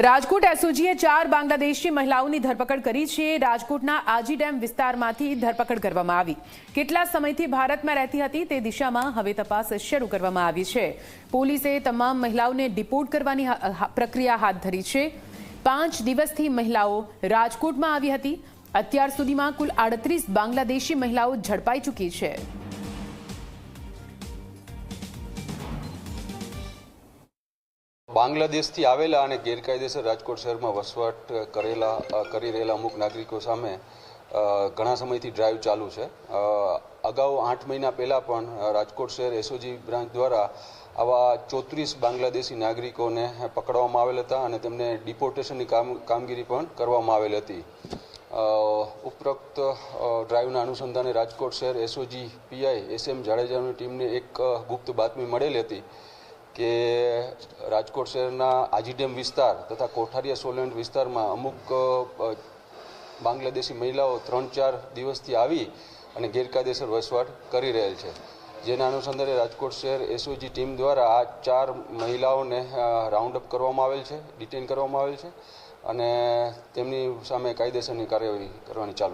રાજકોટ એસઓજીએ 4 બાંગ્લાદેશી મહિલાઓની ધરપકડ કરી છે। રાજકોટના આજી ડેમ વિસ્તારમાંથી ધરપકડ કરવામાં આવી। કેટલા સમયથી ભારતમાં રહેતી હતી તે દિશામાં હવે તપાસ શરૂ કરવામાં આવી છે। પોલીસે તમામ મહિલાઓને ડિપોર્ટ કરવાની પ્રક્રિયા હાથ ધરી છે। 5 દિવસથી મહિલાઓ રાજકોટમાં આવી હતી। અત્યાર સુધીમાં કુલ 38 બાંગ્લાદેશી મહિલાઓ ઝડપાઈ ચૂકી છે। બાંગ્લાદેશથી આવેલા અને ગેરકાયદેસર રાજકોટ શહેરમાં વસવાટ કરી રહેલા અમુક નાગરિકો સામે ઘણા સમયથી ડ્રાઈવ ચાલુ છે। અગાઉ 8 મહિના પહેલાં પણ રાજકોટ શહેર એસઓજી બ્રાન્ચ દ્વારા આવા 34 બાંગ્લાદેશી નાગરિકોને પકડવામાં આવેલ હતા અને તેમને ડિપોર્ટેશનની કામગીરી પણ કરવામાં આવેલ હતી। ઉપરોક્ત ડ્રાઈવના અનુસંધાને રાજકોટ શહેર એસઓજી પીઆઈ એસએમ જાડેજાની ટીમને એક ગુપ્ત બાતમી મળેલી હતી કે રાજકોટ શહેરના આજી ડેમ વિસ્તાર તથા કોઠારિયા સોલંડ વિસ્તારમાં અમુક બાંગ્લાદેશી મહિલાઓ 3-4 દિવસથી આવી અને ગેરકાયદેસર વસવાટ કરી રહેલ છે। જેના અનુસંધાને રાજકોટ શહેર એસઓજી ટીમ દ્વારા આ 4 મહિલાઓને રાઉન્ડ અપ કરવામાં આવેલ છે, ડિટેન કરવામાં આવેલ છે અને તેમની સામે કાયદેસરની કાર્યવાહી કરવાની ચાલુ